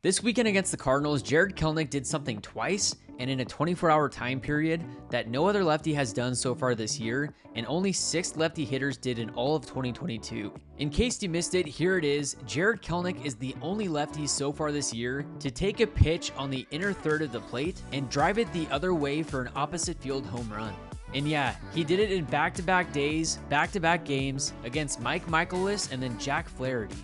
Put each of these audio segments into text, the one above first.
This weekend against the Cardinals, Jared Kelenic did something twice and in a 24-hour time period that no other lefty has done so far this year, and only 6 lefty hitters did in all of 2022. In case you missed it, here it is. Jared Kelenic is the only lefty so far this year to take a pitch on the inner third of the plate and drive it the other way for an opposite field home run. And yeah, he did it in back-to-back days, back-to-back games against Mike Mikolas and then Jack Flaherty.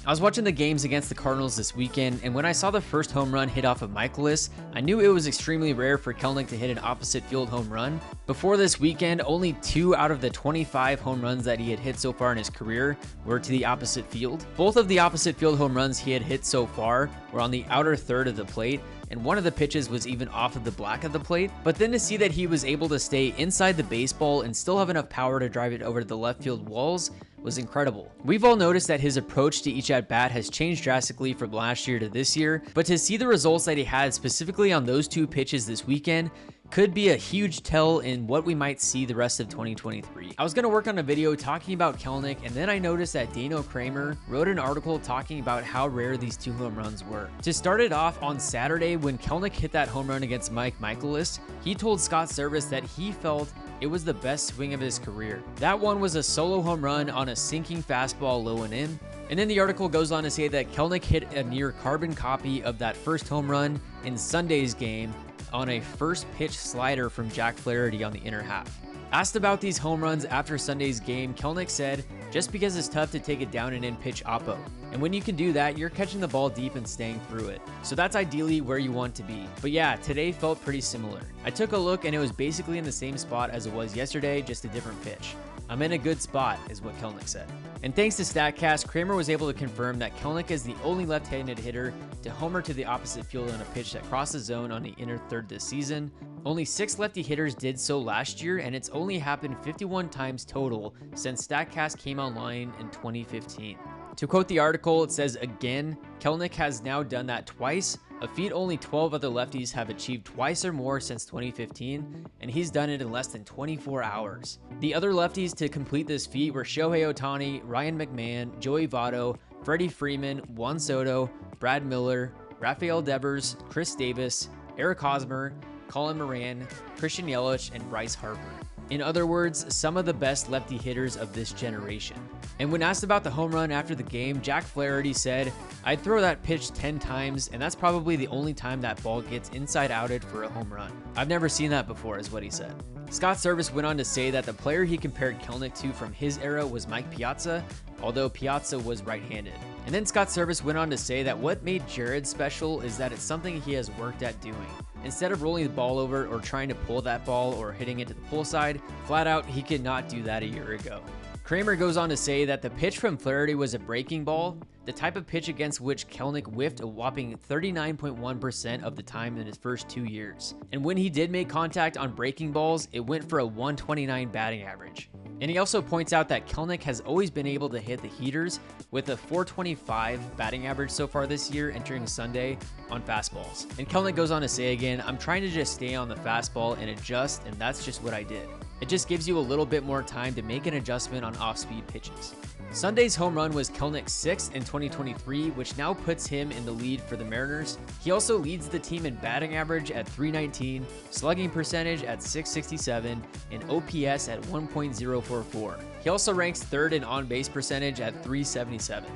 I was watching the games against the Cardinals this weekend, and when I saw the first home run hit off of Mikolas, I knew it was extremely rare for Kelenic to hit an opposite field home run. Before this weekend, only 2 out of the 25 home runs that he had hit so far in his career were to the opposite field. Both of the opposite field home runs he had hit so far were on the outer third of the plate, and one of the pitches was even off of the black of the plate. But then to see that he was able to stay inside the baseball and still have enough power to drive it over to the left field walls was incredible. We've all noticed that his approach to each at-bat has changed drastically from last year to this year, but to see the results that he had specifically on those 2 pitches this weekend could be a huge tell in what we might see the rest of 2023. I was going to work on a video talking about Kelenic, and then I noticed that Dano Kramer wrote an article talking about how rare these 2 home runs were. To start it off, on Saturday when Kelenic hit that home run against Mike Mikolas, he told Scott Service that he felt it was the best swing of his career. That one was a solo home run on a sinking fastball low and in. And then the article goes on to say that Kelenic hit a near carbon copy of that first home run in Sunday's game on a first pitch slider from Jack Flaherty on the inner half. Asked about these home runs after Sunday's game, Kelenic said, "Just because it's tough to take it down and in pitch oppo. And when you can do that, you're catching the ball deep and staying through it. So that's ideally where you want to be." But yeah, today felt pretty similar. I took a look and it was basically in the same spot as it was yesterday, just a different pitch. "I'm in a good spot," is what Kelenic said. And thanks to StatCast, Kramer was able to confirm that Kelenic is the only left-handed hitter to homer to the opposite field on a pitch that crossed the zone on the inner third this season. Only 6 lefty hitters did so last year, and it's only happened 51 times total since StatCast came online in 2015. To quote the article, it says, "Again, Kelenic has now done that twice, a feat only 12 other lefties have achieved twice or more since 2015, and he's done it in less than 24 hours. The other lefties to complete this feat were Shohei Ohtani, Ryan McMahon, Joey Votto, Freddie Freeman, Juan Soto, Brad Miller, Rafael Devers, Chris Davis, Eric Hosmer, Colin Moran, Christian Yelich, and Bryce Harper. In other words, some of the best lefty hitters of this generation." And when asked about the home run after the game, Jack Flaherty said, "I'd throw that pitch 10 times, and that's probably the only time that ball gets inside-outed for a home run. I've never seen that before," is what he said. Scott Service went on to say that the player he compared Kelenic to from his era was Mike Piazza, although Piazza was right-handed. And then Scott Service went on to say that what made Jared special is that it's something he has worked at doing. Instead of rolling the ball over or trying to pull that ball or hitting it to the pull side, flat out, he could not do that a year ago. Kramer goes on to say that the pitch from Flaherty was a breaking ball, the type of pitch against which Kelenic whiffed a whopping 39.1% of the time in his first 2 years. And when he did make contact on breaking balls, it went for a 129 batting average. And he also points out that Kelenic has always been able to hit the heaters with a 425 batting average so far this year entering Sunday on fastballs. And Kelenic goes on to say again, "I'm trying to just stay on the fastball and adjust, and that's just what I did. It just gives you a little bit more time to make an adjustment on off-speed pitches." Sunday's home run was Kelenic's 6th in 2023, which now puts him in the lead for the Mariners. He also leads the team in batting average at .319, slugging percentage at .667, and OPS at 1.044. He also ranks 3rd in on-base percentage at .377.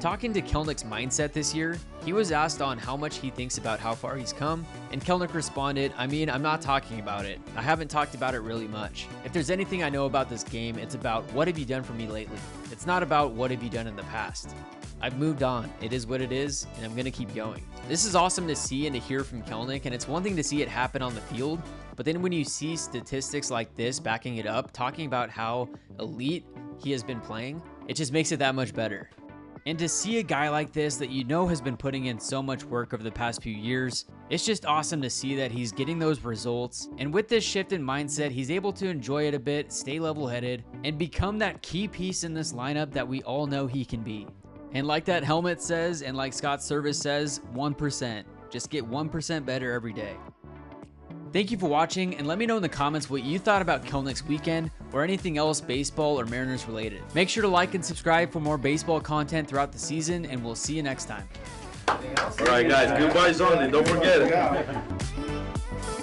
Talking to Kelenic's mindset this year, he was asked on how much he thinks about how far he's come, and Kelenic responded, "I mean, I'm not talking about it. I haven't talked about it really much. If there's anything I know about this game, it's about what have you done for me lately. It's not about what have you done in the past. I've moved on. It is what it is, and I'm going to keep going." This is awesome to see and to hear from Kelenic, and it's one thing to see it happen on the field, but then when you see statistics like this backing it up, talking about how elite he has been playing, it just makes it that much better. And to see a guy like this that you know has been putting in so much work over the past few years, it's just awesome to see that he's getting those results. And with this shift in mindset, he's able to enjoy it a bit, stay level-headed, and become that key piece in this lineup that we all know he can be. And like that helmet says, and like Scott Service says, 1%. Just get 1% better every day. Thank you for watching, and let me know in the comments what you thought about Kelenic's weekend or anything else baseball or Mariners related. Make sure to like and subscribe for more baseball content throughout the season, and we'll see you next time. All right, guys, goodbye, Zondy. Don't forget it.